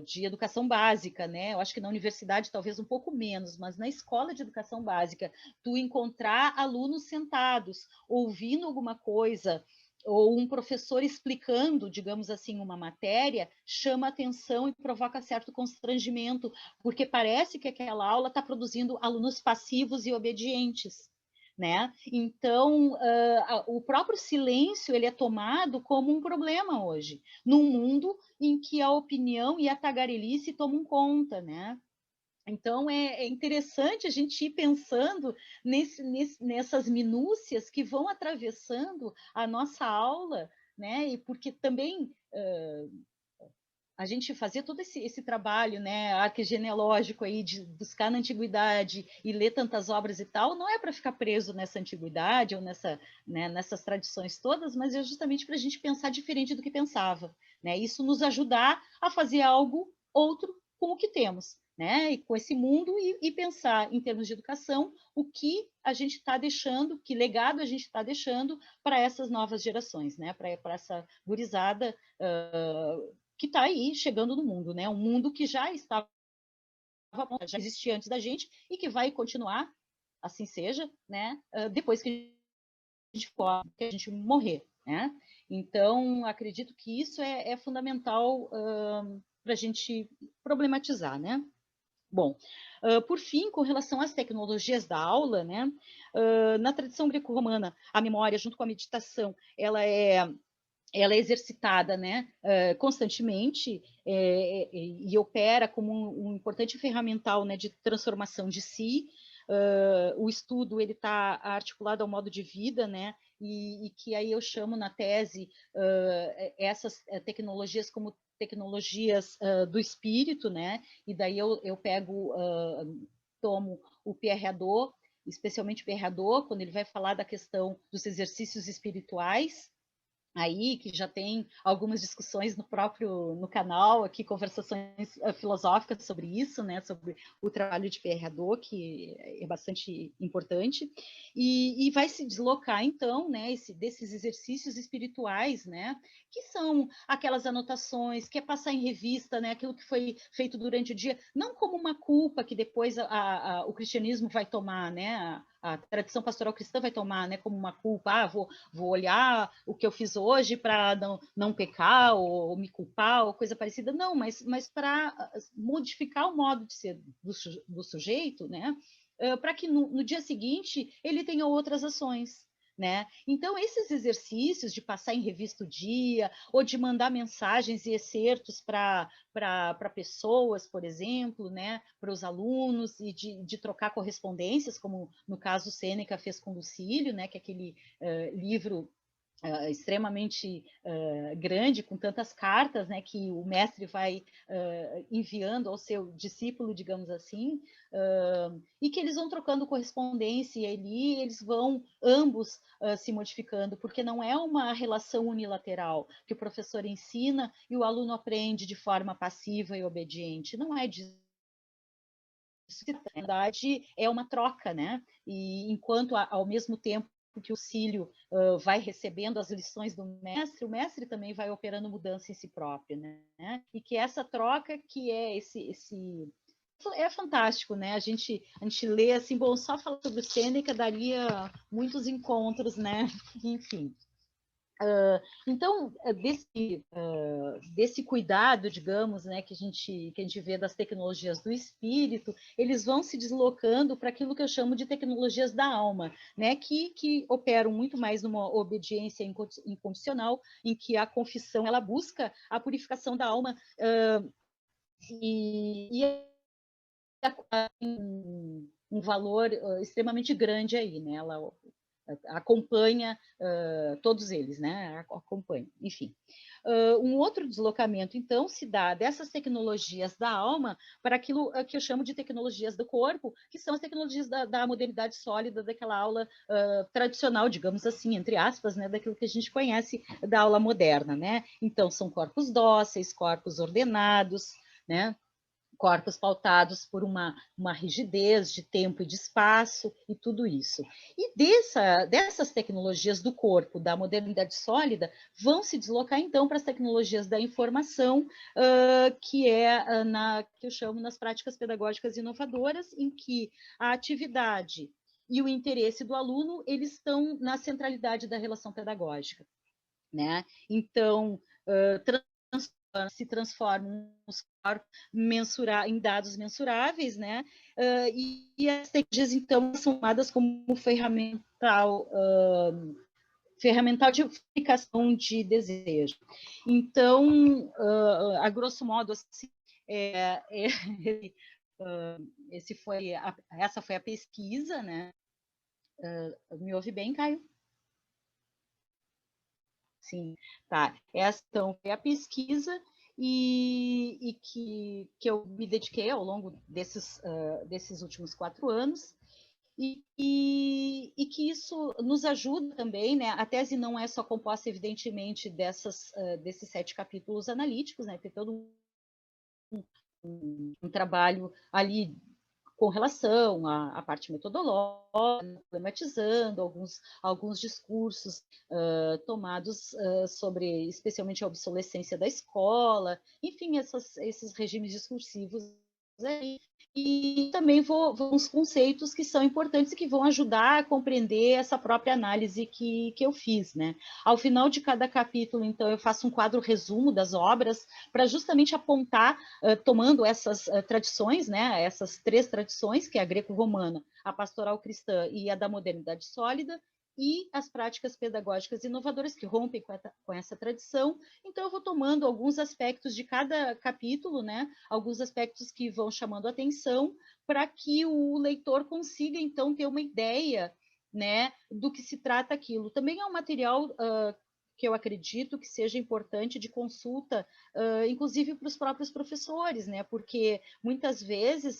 de educação básica, né? Eu acho que na universidade talvez um pouco menos, mas na escola de educação básica, tu encontrar alunos sentados, ouvindo alguma coisa, ou um professor explicando, digamos assim, uma matéria, chama atenção e provoca certo constrangimento, porque parece que aquela aula está produzindo alunos passivos e obedientes. né? Então, o próprio silêncio ele é tomado como um problema hoje, num mundo em que a opinião e a tagarelice tomam conta, né? Então, é interessante a gente ir pensando nessas minúcias que vão atravessando a nossa aula, né? E porque também a gente fazer todo esse trabalho, né, arquegenealógico aí de buscar na antiguidade e ler tantas obras e tal, não é para ficar preso nessa antiguidade ou nessas tradições todas, mas é justamente para a gente pensar diferente do que pensava, né? Isso nos ajudar a fazer algo outro com o que temos, né? E com esse mundo e pensar em termos de educação o que a gente está deixando, que legado a gente está deixando para essas novas gerações, né? Para essa gurizada que está aí chegando no mundo, né? Um mundo que já estava, já existia antes da gente e que vai continuar, assim seja, né? Depois que a gente morrer, né? Então, acredito que isso é fundamental para a gente problematizar, né? Bom, por fim, com relação às tecnologias da aula, né? Na tradição greco-romana, a memória, junto com a meditação, ela é exercitada, né, constantemente e opera como um importante ferramental, né, de transformação de si. O estudo ele está articulado ao modo de vida, né, e que aí eu chamo na tese essas tecnologias como tecnologias do espírito, né, e daí eu pego, tomo o Pierre Hadot, especialmente o Pierre Hadot, quando ele vai falar da questão dos exercícios espirituais, aí que já tem algumas discussões no canal aqui, conversações filosóficas sobre isso, né, sobre o trabalho de Pierre Hadot, que é bastante importante, e vai se deslocar então, né, desses exercícios espirituais, né, que são aquelas anotações, que é passar em revista, né, aquilo que foi feito durante o dia, não como uma culpa que depois o cristianismo vai tomar, né, a tradição pastoral cristã vai tomar, né, como uma culpa, vou olhar o que eu fiz hoje para não pecar ou me culpar ou coisa parecida, não, mas para modificar o modo de ser do sujeito, né, para que no dia seguinte ele tenha outras ações. Né? Então, esses exercícios de passar em revista o dia, ou de mandar mensagens e excertos para pessoas, por exemplo, né? Para os alunos, e de trocar correspondências, como no caso Sêneca fez com Lucílio, né? Que é aquele livro extremamente grande, com tantas cartas, né, que o mestre vai enviando ao seu discípulo, digamos assim, e que eles vão trocando correspondência e ali eles vão ambos se modificando, porque não é uma relação unilateral que o professor ensina e o aluno aprende de forma passiva e obediente. Não é disso. Na verdade, é uma troca, né? E enquanto ao mesmo tempo que o Cílio vai recebendo as lições do mestre, o mestre também vai operando mudança em si próprio, né? E que essa troca que é é fantástico, né? A gente lê assim, bom, só falar sobre o Sêneca daria muitos encontros, né? Enfim. Então, desse cuidado, digamos, né, que a gente vê das tecnologias do espírito, eles vão se deslocando para aquilo que eu chamo de tecnologias da alma, né, que operam muito mais numa obediência incondicional, em que a confissão ela busca a purificação da alma e um valor extremamente grande aí, né? Ela acompanha todos eles, né? Acompanha, enfim. Um outro deslocamento, então, se dá dessas tecnologias da alma para aquilo que eu chamo de tecnologias do corpo, que são as tecnologias da modernidade sólida, daquela aula tradicional, digamos assim, entre aspas, né? Daquilo que a gente conhece da aula moderna, né? Então, são corpos dóceis, corpos ordenados, né? Corpos pautados por uma rigidez de tempo e de espaço e tudo isso. E dessas tecnologias do corpo, da modernidade sólida, vão se deslocar então para as tecnologias da informação, que que eu chamo nas práticas pedagógicas inovadoras, em que a atividade e o interesse do aluno eles estão na centralidade da relação pedagógica, né? Então, se transformam em dados mensuráveis, né? E as tecnologias, então, são usadas como ferramental de verificação de desejo. Então, a grosso modo, assim, essa foi a pesquisa, né? Me ouve bem, Caio? Sim, tá. Essa, então, foi a pesquisa e que eu me dediquei ao longo desses últimos 4 anos, e que isso nos ajuda também, né? A tese não é só composta, evidentemente, desses 7 capítulos analíticos, né? Tem todo um trabalho ali com relação à parte metodológica, problematizando alguns discursos tomados sobre, especialmente, a obsolescência da escola, enfim, esses regimes discursivos aí. E também vou uns conceitos que são importantes e que vão ajudar a compreender essa própria análise que eu fiz, né? Ao final de cada capítulo, então, eu faço um quadro resumo das obras para justamente apontar, tomando essas tradições, né? Essas 3 tradições, que é a greco-romana, a pastoral cristã e a da modernidade sólida, e as práticas pedagógicas inovadoras que rompem com essa tradição. Então, eu vou tomando alguns aspectos de cada capítulo, né? Alguns aspectos que vão chamando a atenção, para que o leitor consiga, então, ter uma ideia, né, do que se trata aquilo. Também é um material que eu acredito que seja importante de consulta, inclusive para os próprios professores, né? Porque muitas vezes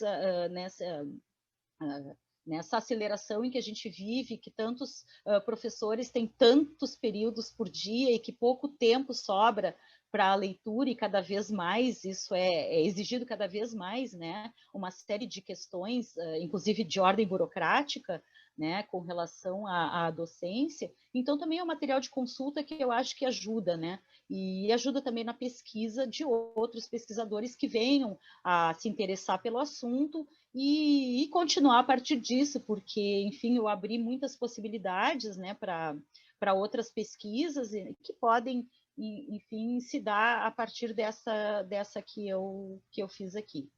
nessa aceleração em que a gente vive, que tantos professores têm tantos períodos por dia e que pouco tempo sobra para a leitura, e cada vez mais isso é exigido cada vez mais, né? Uma série de questões, inclusive de ordem burocrática, né, com relação à docência. Então, também é um material de consulta que eu acho que ajuda, né? E ajuda também na pesquisa de outros pesquisadores que venham a se interessar pelo assunto e continuar a partir disso, porque, enfim, eu abri muitas possibilidades, né, para outras pesquisas que podem, enfim, se dar a partir dessa que eu fiz aqui.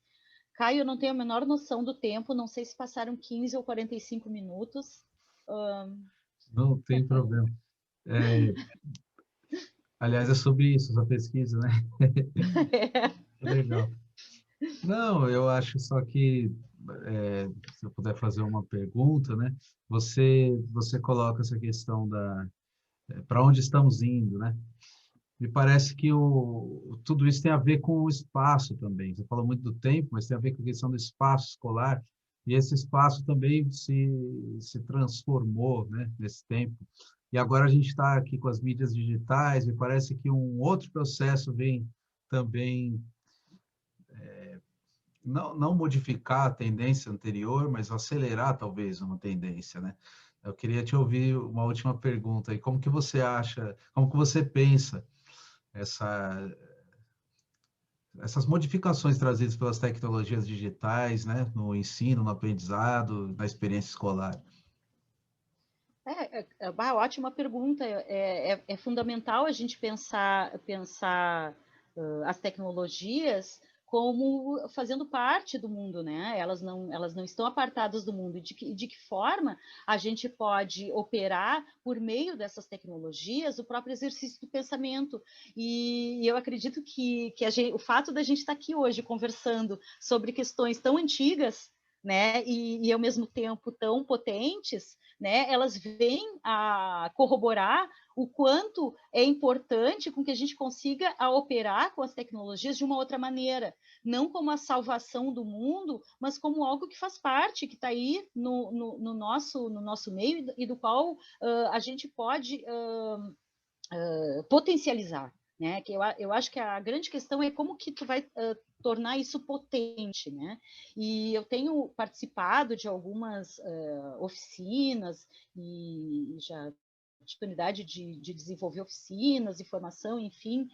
Caio, eu não tenho a menor noção do tempo, não sei se passaram 15 ou 45 minutos. Não tem problema. Aliás, é sobre isso, essa pesquisa, né? Legal. Não, eu acho só que, se eu puder fazer uma pergunta, né? Você coloca essa questão para onde estamos indo, né? Me parece que tudo isso tem a ver com o espaço também. Você falou muito do tempo, mas tem a ver com a questão do espaço escolar, e esse espaço também se transformou, né, nesse tempo. E agora a gente está aqui com as mídias digitais, me parece que um outro processo vem também, não modificar a tendência anterior, mas acelerar talvez uma tendência, né? Eu queria te ouvir uma última pergunta aí. Como que você acha, como que você pensa essa, essas modificações trazidas pelas tecnologias digitais, né, no ensino, no aprendizado, na experiência escolar? Ótima pergunta. É fundamental a gente pensar as tecnologias como fazendo parte do mundo, né? Elas não estão apartadas do mundo. E de que forma a gente pode operar por meio dessas tecnologias o próprio exercício do pensamento? E eu acredito que o fato da gente estar aqui hoje conversando sobre questões tão antigas, né, e ao mesmo tempo tão potentes, né, elas vêm a corroborar o quanto é importante com que a gente consiga operar com as tecnologias de uma outra maneira, não como a salvação do mundo, mas como algo que faz parte, que está aí no nosso meio e do qual a gente pode potencializar. Né? Que eu acho que a grande questão é como que tu vai tornar isso potente, né? E eu tenho participado de algumas oficinas e já oportunidade de desenvolver oficinas e formação, enfim,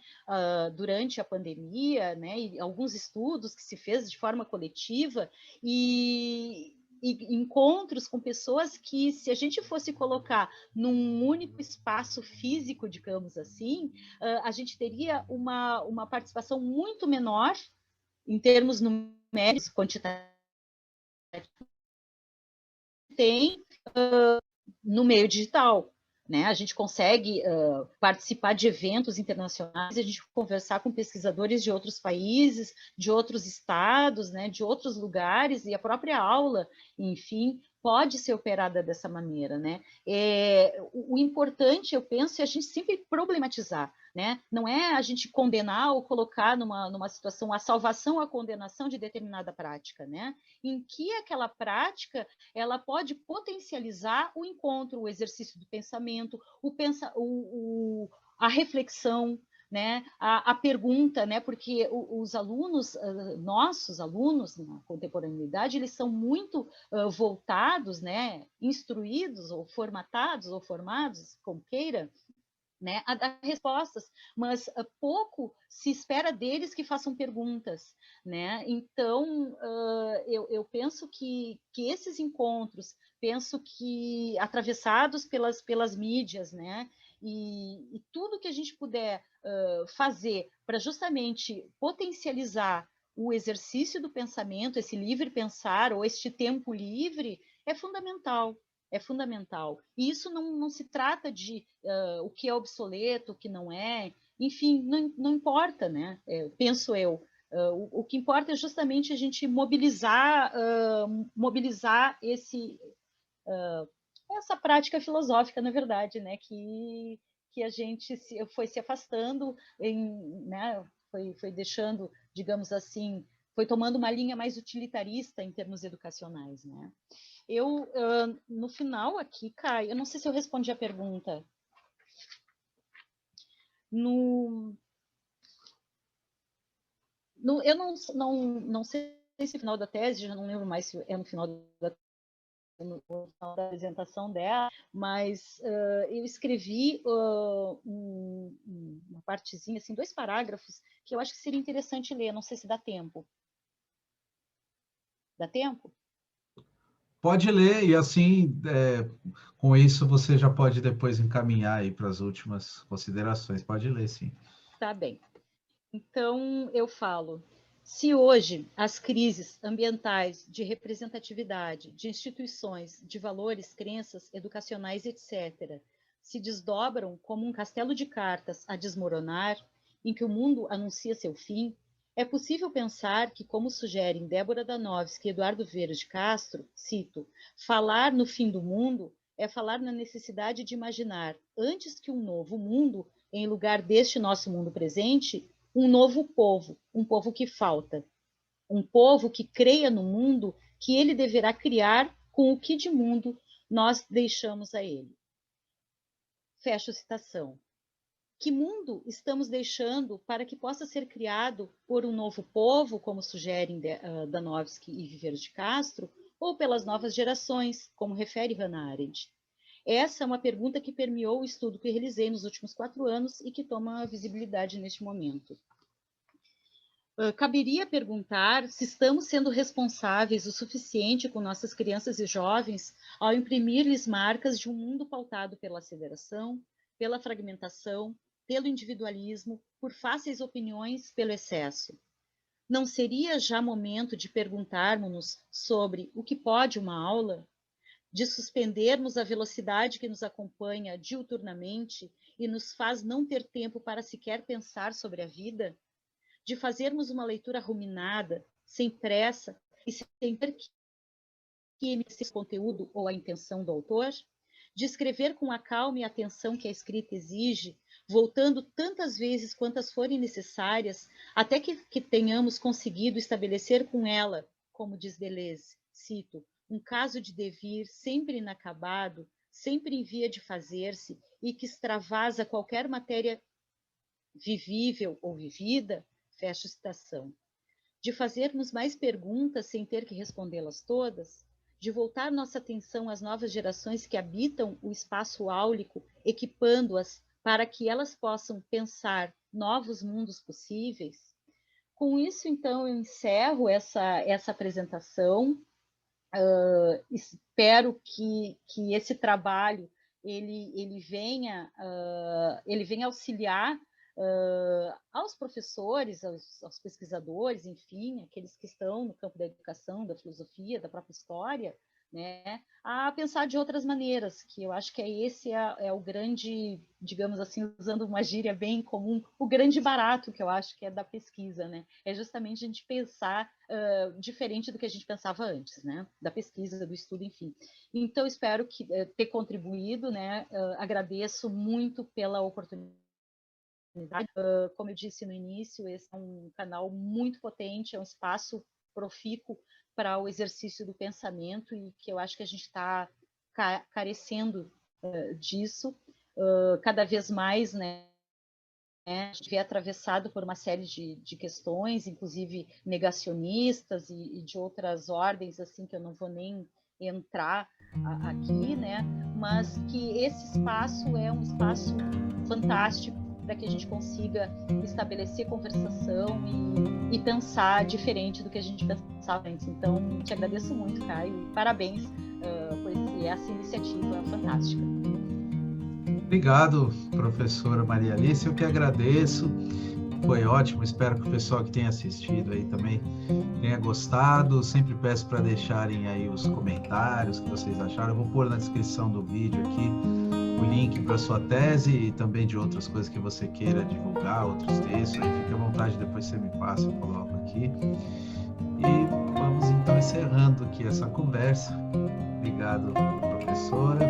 durante a pandemia, né? E alguns estudos que se fez de forma coletiva encontros com pessoas que, se a gente fosse colocar num único espaço físico, digamos assim, a gente teria uma participação muito menor em termos numéricos, quantitativos, tem no meio digital. Né? A gente consegue participar de eventos internacionais, a gente conversar com pesquisadores de outros países, de outros estados, né? De outros lugares, e a própria aula, enfim, pode ser operada dessa maneira. Né? O importante, eu penso, é a gente sempre problematizar. Né? Não é a gente condenar ou colocar numa situação a salvação ou a condenação de determinada prática. Né? Em que aquela prática ela pode potencializar o encontro, o exercício do pensamento, a reflexão, né? A pergunta, né? Porque os alunos, nossos alunos na contemporaneidade, eles são muito voltados, né? Instruídos ou formatados ou formados, como queira, né, a dar respostas, mas pouco se espera deles que façam perguntas, né? Então, eu penso que esses encontros, penso que atravessados pelas mídias, né? E tudo que a gente puder fazer para justamente potencializar o exercício do pensamento, esse livre pensar ou este tempo livre, é fundamental. É fundamental. E isso não se trata de o que é obsoleto, o que não é, enfim, não importa, né? Penso eu. O que importa é justamente a gente mobilizar essa prática filosófica, na verdade, né? Que a gente foi se afastando, né? Foi deixando, digamos assim, foi tomando uma linha mais utilitarista em termos educacionais, né? Eu, no final aqui, Caio, eu não sei se eu respondi a pergunta. Eu não sei se no final da tese, já não lembro mais se é no final da apresentação dela, mas eu escrevi uma partezinha, assim, 2 parágrafos, que eu acho que seria interessante ler, não sei se dá tempo. Dá tempo? Pode ler, e assim, com isso você já pode depois encaminhar aí para as últimas considerações. Pode ler, sim. Tá bem. Então, eu falo, se hoje as crises ambientais, de representatividade, de instituições, de valores, crenças, educacionais, etc., se desdobram como um castelo de cartas a desmoronar, em que o mundo anuncia seu fim, é possível pensar que, como sugerem Débora Danovski e Eduardo Vieira de Castro, cito, falar no fim do mundo é falar na necessidade de imaginar, antes que um novo mundo, em lugar deste nosso mundo presente, um novo povo, um povo que falta, um povo que creia no mundo que ele deverá criar com o que de mundo nós deixamos a ele. Fecho citação. Que mundo estamos deixando para que possa ser criado por um novo povo, como sugerem Danovski e Vieira de Castro, ou pelas novas gerações, como refere Hannah Arendt? Essa é uma pergunta que permeou o estudo que realizei nos últimos 4 anos e que toma visibilidade neste momento. Caberia perguntar se estamos sendo responsáveis o suficiente com nossas crianças e jovens ao imprimir-lhes marcas de um mundo pautado pela aceleração, pela fragmentação, pelo individualismo, por fáceis opiniões, pelo excesso. Não seria já momento de perguntarmos-nos sobre o que pode uma aula? De suspendermos a velocidade que nos acompanha diuturnamente e nos faz não ter tempo para sequer pensar sobre a vida? De fazermos uma leitura ruminada, sem pressa e sem ter que emitir esse conteúdo ou a intenção do autor? De escrever com a calma e a atenção que a escrita exige, voltando tantas vezes quantas forem necessárias, até que tenhamos conseguido estabelecer com ela, como diz Deleuze, cito, um caso de devir sempre inacabado, sempre em via de fazer-se e que extravasa qualquer matéria vivível ou vivida, fecho citação. De fazermos mais perguntas sem ter que respondê-las todas, de voltar nossa atenção às novas gerações que habitam o espaço áulico, equipando-as para que elas possam pensar novos mundos possíveis. Com isso, então, eu encerro essa apresentação. espero que esse trabalho ele venha auxiliar aos professores, aos pesquisadores, enfim, aqueles que estão no campo da educação, da filosofia, da própria história, né, a pensar de outras maneiras, que eu acho que esse é o grande, digamos assim, usando uma gíria bem comum, o grande barato que eu acho que é da pesquisa, né? É justamente a gente pensar diferente do que a gente pensava antes, né? Da pesquisa, do estudo, enfim. Então, espero ter contribuído, né? Agradeço muito pela oportunidade. Como eu disse no início, esse é um canal muito potente, é um espaço profícuo para o exercício do pensamento e que eu acho que a gente está carecendo disso cada vez mais, né? A gente vê atravessado por uma série de questões, inclusive negacionistas e de outras ordens, assim, que eu não vou nem entrar aqui, né? Mas que esse espaço é um espaço fantástico para que a gente consiga estabelecer conversação e pensar diferente do que a gente pensava antes. Então, te agradeço muito, Caio, e parabéns por essa iniciativa fantástica. Obrigado, professora Maria Alice, eu que agradeço, foi ótimo, espero que o pessoal que tenha assistido aí também tenha gostado. Sempre peço para deixarem aí os comentários que vocês acharam, eu vou pôr na descrição do vídeo aqui o link para sua tese e também de outras coisas que você queira divulgar, outros textos, aí fique à vontade, depois você me passa, eu coloco aqui. E vamos então encerrando aqui essa conversa. Obrigado, professora.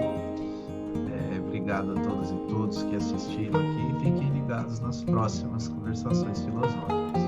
Obrigado a todas e todos que assistiram aqui. Fiquem ligados nas próximas conversações filosóficas.